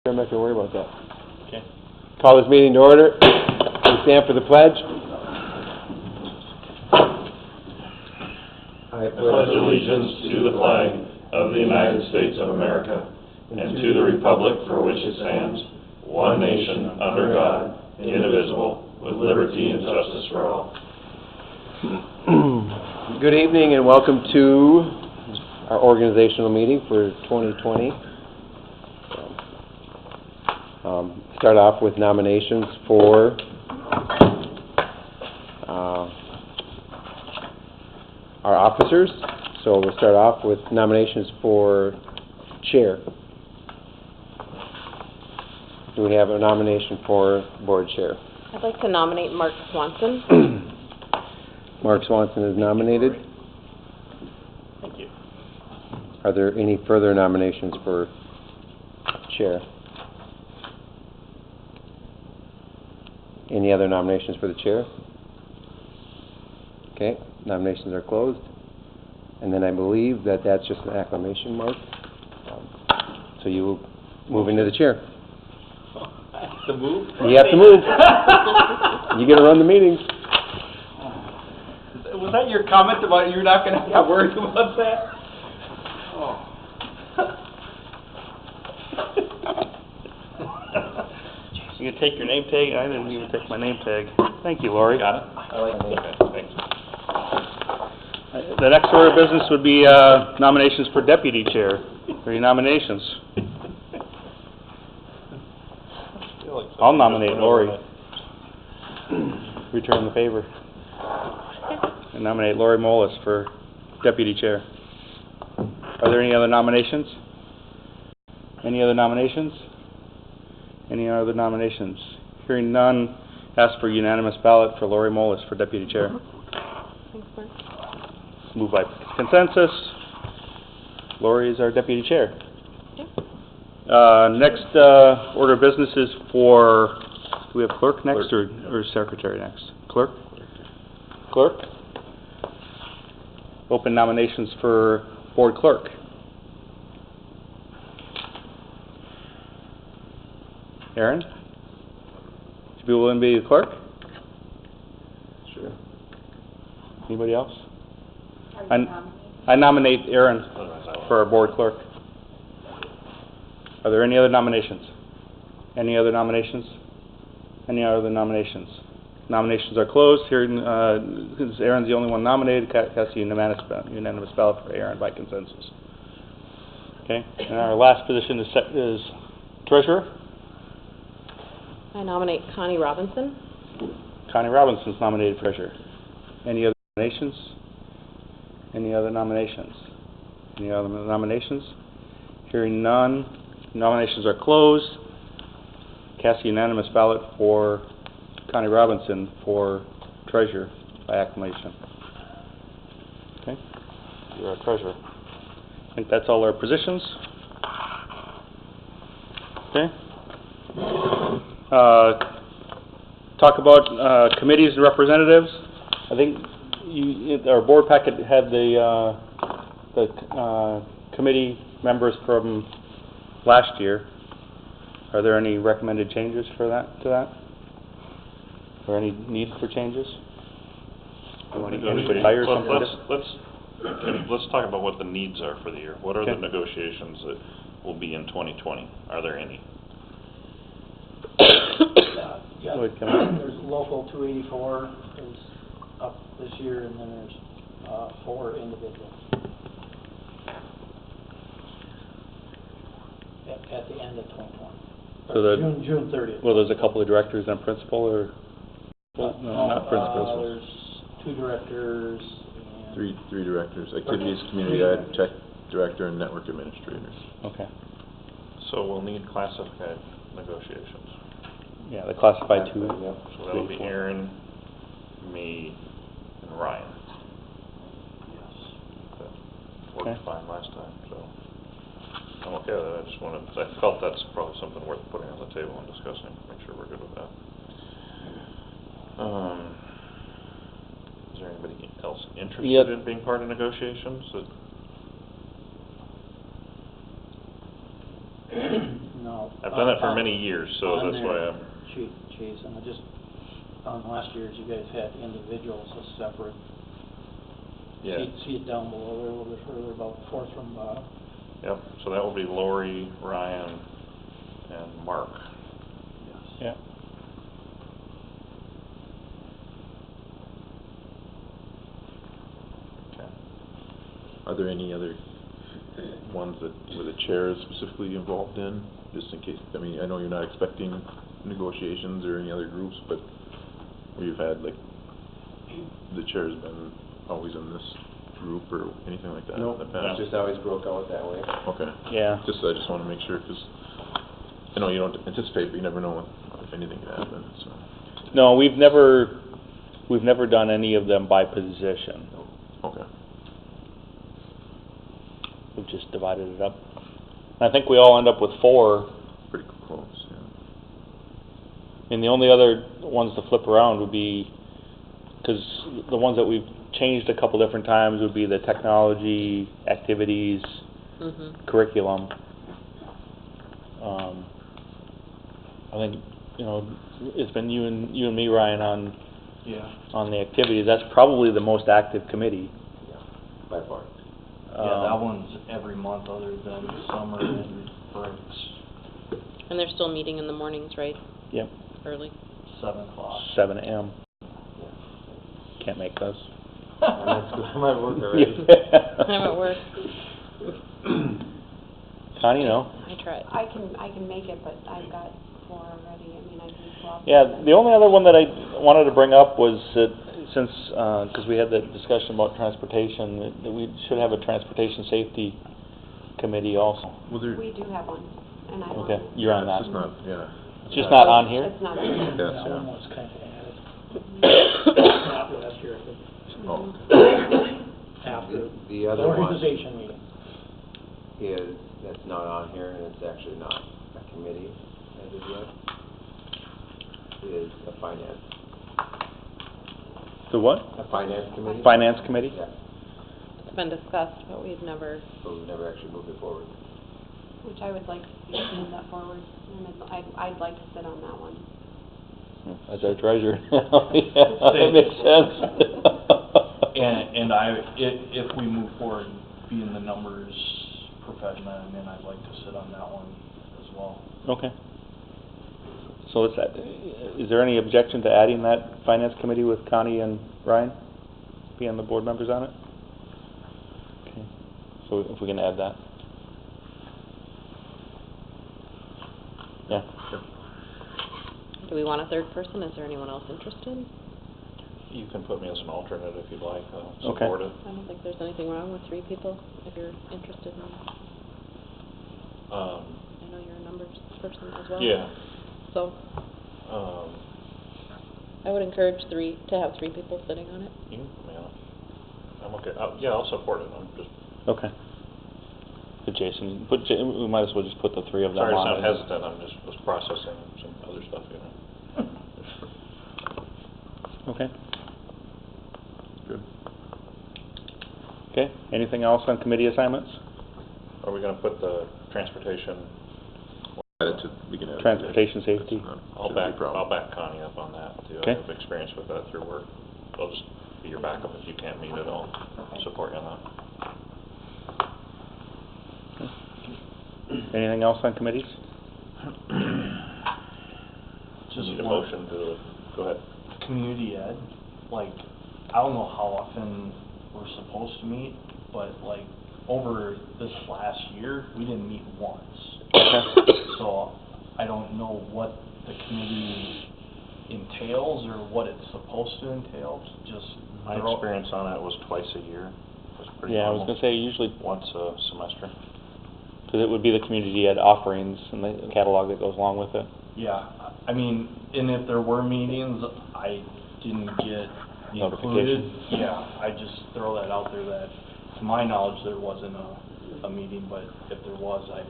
I'm not going to worry about that. Okay. Call this meeting to order. We stand for the pledge. I pledge allegiance to the flag of the United States of America and to the republic for which it stands, one nation, under God, indivisible, with liberty and justice for all. Good evening and welcome to our organizational meeting for 2020. Start off with nominations for our officers. So we'll start off with nominations for chair. Do we have a nomination for board chair? I'd like to nominate Mark Swanson. Mark Swanson is nominated. Thank you. Are there any further nominations for chair? Any other nominations for the chair? Okay, nominations are closed. And then I believe that that's just an acclamation, Mark. So you move into the chair. I have to move? You have to move. You get to run the meeting. Was that your comment about you're not going to have worries about that? Oh. You can take your name tag. I didn't even take my name tag. Thank you, Lori. Got it? I like it. Okay, thanks. The next order of business would be nominations for deputy chair. 3 nominations. I'll nominate Lori. Return the favor. And nominate Lori Molis for deputy chair. Are there any other nominations? Any other nominations? Any other nominations? Hearing none, ask for unanimous ballot for Lori Molis for deputy chair. Thanks, Mark. Moved by consensus. Lori is our deputy chair. Next order of business is for, do we have clerk next or secretary next? Clerk? Clerk? Open nominations for board clerk. Aaron? Would you be willing to be the clerk? Sure. Anybody else? I nominate Aaron for our board clerk. Are there any other nominations? Any other nominations? Any other nominations? Nominations are closed. Here, since Aaron's the only one nominated, cast a unanimous ballot for Aaron by consensus. Okay. And our last position is treasurer. I nominate Connie Robinson. Connie Robinson's nominated treasurer. Any other nominations? Any other nominations? Any other nominations? Hearing none, nominations are closed. Cast a unanimous ballot for Connie Robinson for treasurer by acclamation. Okay, you're our treasurer. I think that's all our positions. Okay. Talk about committees and representatives. I think our board packet had the committee members from last year. Are there any recommended changes for that? Or any need for changes? Anybody hire something? Let's talk about what the needs are for the year. What are the negotiations that will be in 2020? Are there any? Yeah, there's local 284 is up this year, and then there's 4 individuals at the end of 2020. So June 30th. Well, there's a couple of directors and a principal, or not principals. There's 2 directors. And Three directors: activities, community ed, tech director, and network administrators. Okay. So we'll need classified negotiations. Yeah, the classified 2. So that'll be Aaron, me, and Ryan. yes. That worked Okay. fine last time, so I'm okay with that. I just wanted, I felt that's probably something worth putting on the table and discussing. Make sure we're good with that. Is there anybody else interested in being part of negotiations? No. I've done that for many years, so On that's why there, I'm, Jason, I just, on last year's, you guys had individuals as separate. yeah. See it down below there, a little bit further, about fourth from bottom. Yep, so that will be Lori, Ryan, and Mark. Yeah. Okay. Are there any other ones that, where the chair is specifically involved in, just in case, I mean, I know you're not expecting negotiations or any other groups, but we've had, like, the chair's been always in this group or anything like that in Nope, the past? it's Just always broke out that way. Okay. Yeah. I just wanna make sure, 'cause I know you don't anticipate, but you never know if anything could happen, so. No, we've never done any of them by position. Okay. We've just divided it up. And I think we all end up with 4, Pretty close, yeah. and the only other ones to flip around would be, because the ones that we've changed a couple different times would be the technology, activities, curriculum. I think, it's been you and me, Ryan, on the activities. That's probably the most active committee. By far. Yeah, that one's every month other than summer and breaks, And they're still meeting in the mornings, right? Yep, Early? 7 o'clock. 7 a.m. Can't make those. That's good. I'm at work already. I'm at work. Connie, no? I tried. I can make it, but I've got 4 already. I mean, I can swap. Yeah, the only other one that I wanted to bring up was that since, because we had that discussion about transportation, that we should have a transportation safety committee also. Well, there, We do have one, and I'm on Okay, it. you're on it's that. just not, yeah. It's just not on here? It's not on Yes, here. That one yeah. was kind of added. Not last year, I think. Oh, After The the other one organization meeting. is, that's not on here, and it's actually not a committee as of yet, is a finance, The what? a finance committee. Finance committee? Yeah, It's been discussed, but we've never, but we've never actually moved it forward. Which I would like to see us move that forward, and I'd like to sit on that one. As our treasurer. Yeah, that makes sense. And if we move forward, being the numbers professional, and then I'd like to sit on that one as well. Okay. So is there any objection to adding that finance committee with Connie and Ryan being the board members on it? Okay, so if we can add that. Yeah, do we want a third person? Is there anyone else interested? You can put me as an alternate if you'd like, I'll Okay. support it. I don't think there's anything wrong with 3 people, if you're interested in, I know you're a numbers person as well. Yeah, So, I would encourage to have 3 people sitting on it. I'm okay, yeah, I'll support it, I'm just, okay. So Jason, we might as well just put the 3 of them sorry to on. sound and- hesitant, I'm just, was processing some other stuff, Okay. good. Okay, anything else on committee assignments? Are we gonna put the transportation, Add it to, we can add it to- Transportation safety. That's not- I'll shouldn't be a problem. I'll back Connie up on that, too. Okay. I have experience with that through work. I'll just be your backup if you can't meet it, I'll support you on that. Anything else on committees? Just Need a one. motion to, go ahead. Community ed, like, I don't know how often we're supposed to meet, but like, over this last year, we didn't meet once. Okay. So, I don't know what the committee entails or what it's supposed to entail, just. My experience on it was twice a year. It was pretty Yeah, I was normal. gonna say usually, Once a semester. because it would be the community ed offerings and the catalog that goes along with it. Yeah, I mean, and if there were meetings, I didn't get included. Notification. Yeah, I just throw that out there that, to my knowledge, there wasn't a meeting, but if there was, I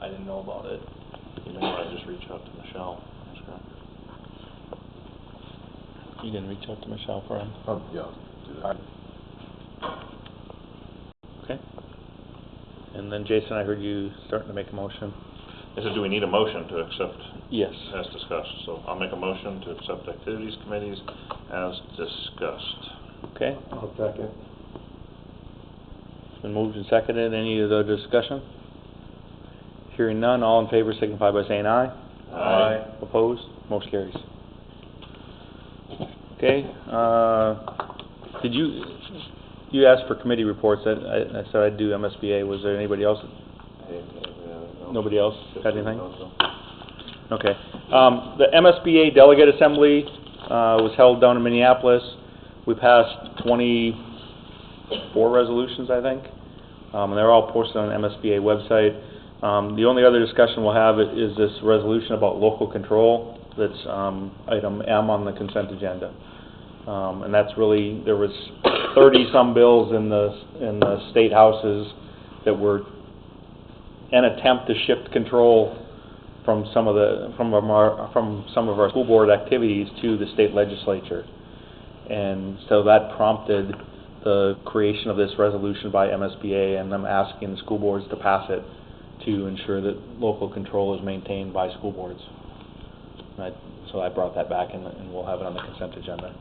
didn't know about it. You may wanna just reach out to Michelle. You didn't reach out to Michelle for him? Yeah, do that. Okay. And then Jason, I heard you starting to make a motion. I said, do we need a motion to accept Yes. as discussed? So I'll make a motion to accept activities committees as discussed. Okay, I'll second. it's been moved and seconded. Any other discussion? Hearing none, all in favor signify by saying aye. Aye. Opposed? Motion carries. Okay, did you asked for committee reports, I said I'd do MSBA, was there anybody else? Nobody else had anything? Okay. The MSBA Delegate Assembly was held down in Minneapolis. We passed 24 resolutions, I think, and they're all posted on the MSBA website. The only other discussion we'll have is this resolution about local control. That's item M on the consent agenda. And that's really, there was 30-some bills in the state houses that were an attempt to shift control from some of our school board activities to the state legislature. And so that prompted the creation of this resolution by MSBA, and them asking the school boards to pass it to ensure that local control is maintained by school boards. So I brought that back, and we'll have it on the consent agenda.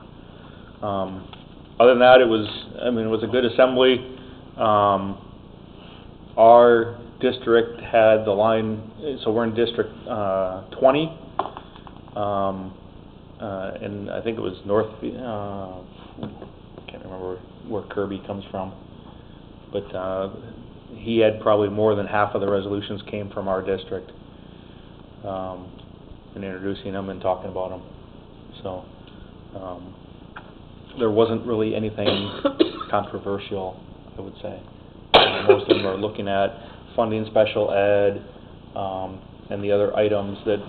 Other than that, it was a good assembly. Our district had the line, so we're in District 20, and I think it was north, I can't remember where Kirby comes from, but he had probably more than half of the resolutions came from our district, and introducing them and talking about them. So there wasn't really anything controversial, I would say. Most of them are looking at funding special ed, and the other items that,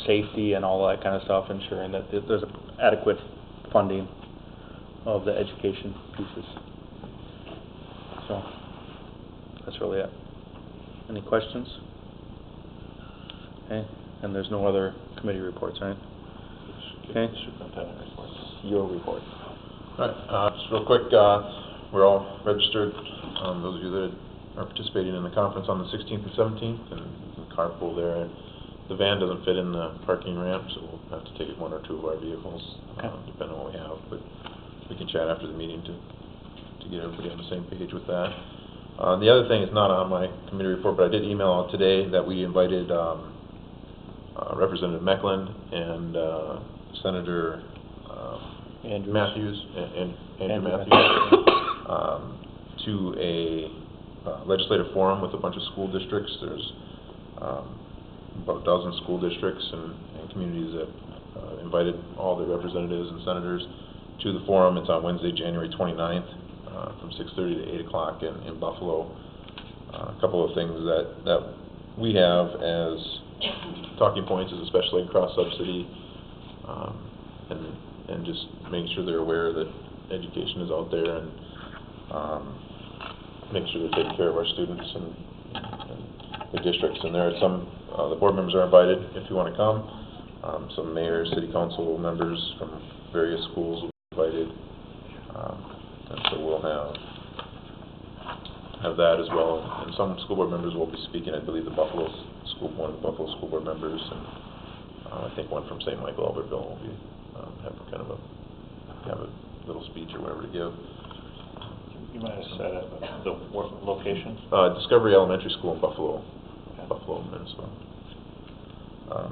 safety and all that kind of stuff, ensuring that there's adequate funding of the education pieces. So that's really it. Any questions? Okay, and there's no other committee reports, right? Okay. Superintendent reports. Your report. All right, just real quick, we're all registered, those of you that are participating in the conference on the 16th and 17th, and the carpool there. And the van doesn't fit in the parking ramp, so we'll have to take one or two of our vehicles, depending on what we have. But we can chat after the meeting to get everybody on the same page with that. The other thing is not on my committee report, but I did email out today that we invited Representative Meckland and Senator Andrews. Matthews, and Andrew Andrew Matthews, to a legislative forum with a bunch of school districts. There's about a dozen school districts and communities that invited all their representatives and senators to the forum. It's on Wednesday, January 29th, from 6:30 to 8 o'clock in Buffalo. A couple of things that we have as talking points is especially cross-subsidy, and just making sure they're aware that education is out there, and make sure they're taking care of our students and the districts. And there are some, the board members are invited if you want to come. Some mayors, city council members from various schools will be invited. And so we'll have that as well. And some school board members will be speaking. I believe one of the Buffalo school board members, and I think one from St. Michael, Albertville, will be have kind of a little speech or whatever to give. You might have said it, but the location? Discovery Elementary School in Buffalo, Buffalo, Minnesota.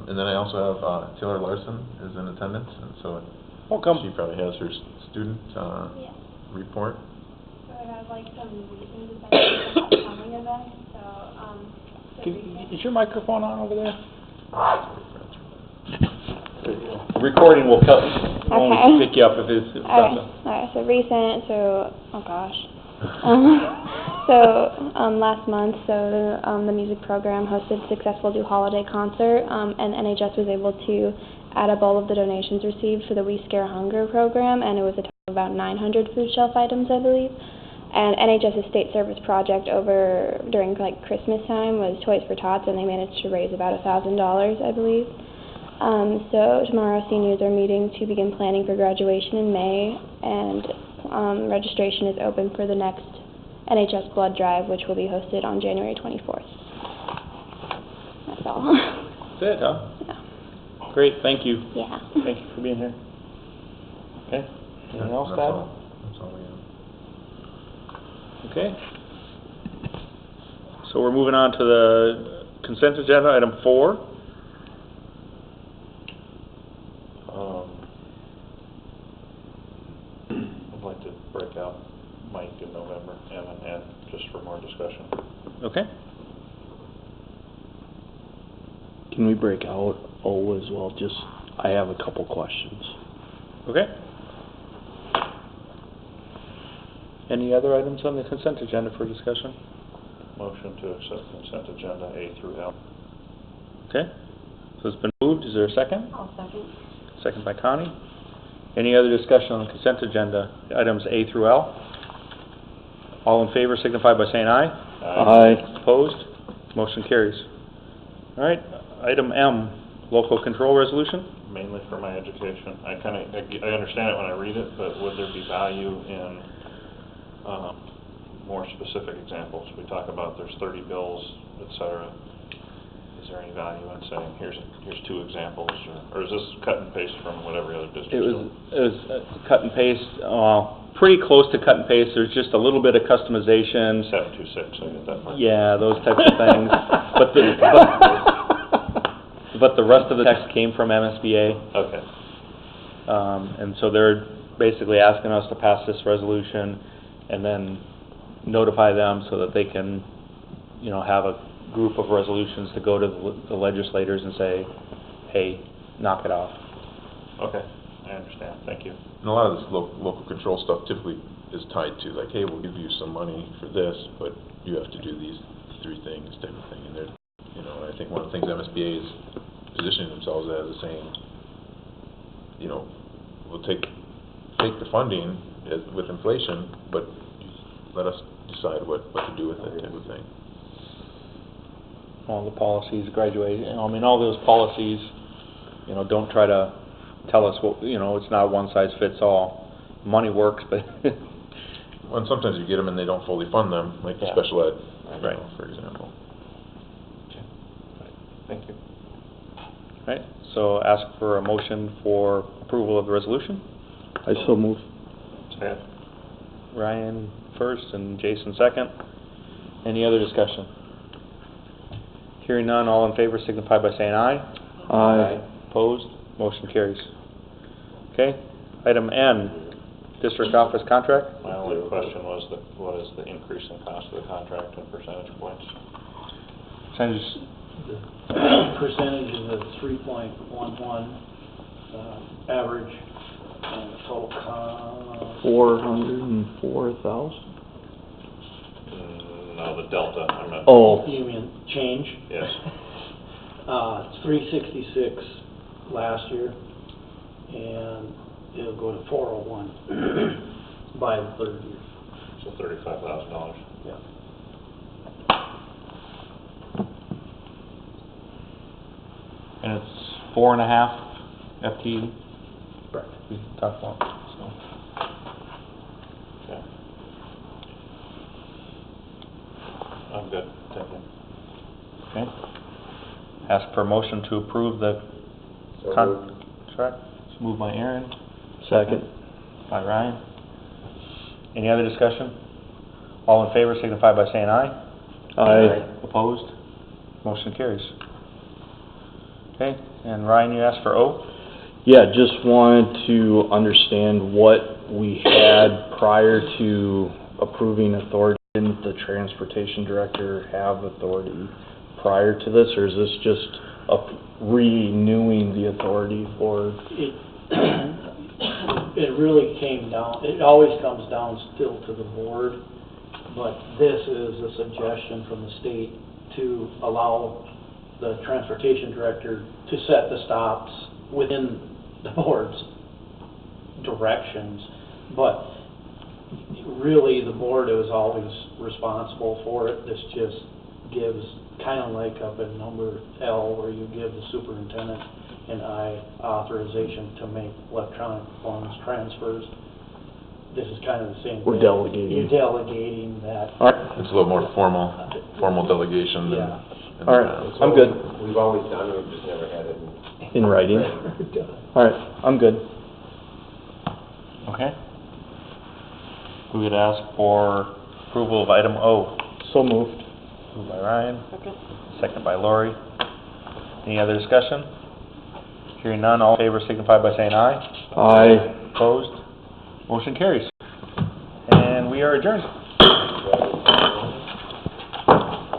And then I also have Taylor Larson is in attendance, and so she probably has her student report. So I have like some reasons about the upcoming event, Is your microphone on over there? The recording will only pick you up if it's... Alright, so recent, oh gosh. Last month, the music program hosted a successful Do Holiday concert, and NHS was able to add up all of the donations received for the We Scare Hunger program, and it was a total of about 900 food shelf items, I believe. And NHS's state service project during Christmas time was Toys for Tots, and they managed to raise about $1,000, I believe. So tomorrow seniors are meeting to begin planning for graduation in May, and registration is open for the next NHS blood drive, which will be hosted on January 24th. That's it, huh? Yeah. Great, thank you. Yeah. Thank you for being here. Okay, anything else, That's Dad? all. That's all we have. Okay. So we're moving on to the consent agenda, item 4. I'd like to break out Mike in November, M and N, just for more discussion. Okay. Can we break out O as well? Just, I have a couple questions. Okay. Any other items on the consent agenda for discussion? Motion to accept consent agenda A through L. Okay. So it's been moved. Is there a second? I'll second. Second by Connie. Any other discussion on the consent agenda, items A through L? All in favor signify by saying aye. Aye. Opposed? Motion carries. All right, item M, local control resolution. Mainly for my education. I understand it when I read it, but would there be value in more specific examples? We talk about there's 30 bills, et cetera. Is there any value in saying, here's 2 examples, or is this cut and paste from what every other district It is was doing? cut and paste, pretty close to cut and paste. There's just a little bit of customization. 726, I get that part. Yeah, those types of things. But the rest of the text came from MSBA. Okay. And so they're basically asking us to pass this resolution and then notify them so that they can, have a group of resolutions to go to the legislators and say, hey, knock it off. Okay, I understand. Thank you. And a lot of this local control stuff typically is tied to, like, hey, we'll give you some money for this, but you have to do these 3 things type of thing. And they're, I think one of the things MSBA is positioning themselves as is saying, we'll take the funding with inflation, but let us decide what to do with it type of thing. All the policies, graduate, all those policies, don't try to tell us what, it's not one size fits all. Money works, but Well, and sometimes you get them and they don't fully fund them, like the Yeah. special ed, Right. for example. Thank you. right. So ask for a motion for approval of the resolution. I so move. Ted? Ryan first and Jason second. Any other discussion? Hearing none, all in favor signify by saying aye. Aye. Opposed? Motion carries. Okay. Item N, district office contract. My only question was what is the increase in cost of the contract in percentage points? Percentage, Percentage is a 3.11 average, and the total cost. 404,000. No, the delta, I meant. Oh. You mean change? Yes. It's 366 last year, and it'll go to 401 by the 3rd year. So $35,000. Yeah. and it's 4.5 FTE. Correct. We talked about, so. Okay. I'm good, thank you. Okay. Ask for a motion to approve the contract. It's moved by Aaron. Second. By Ryan. Any other discussion? All in favor signify by saying aye. Aye. Opposed? Motion carries. Okay, and Ryan, you asked for O? Yeah, just wanted to understand what we had prior to approving authority. Didn't the transportation director have authority prior to this, or is this just renewing the authority for? It really came down, it always comes down still to the board, but this is a suggestion from the state to allow the transportation director to set the stops within the board's directions. But really, the board is always responsible for it. This just gives, kind of like up in number L, where you give the superintendent and I authorization to make electronic funds transfers. This is kind of the same thing. We're delegating. You're delegating that. All right. It's a little more formal delegation than. Yeah, All right, I'm good. We've always done, we've just never had it In writing? in. All right, I'm good. Okay. We would ask for approval of item O. So moved. Moved by Ryan, Second. second by Lori. Any other discussion? Hearing none, all in favor signify by saying aye. Aye. Opposed? Motion carries. And we are adjourned.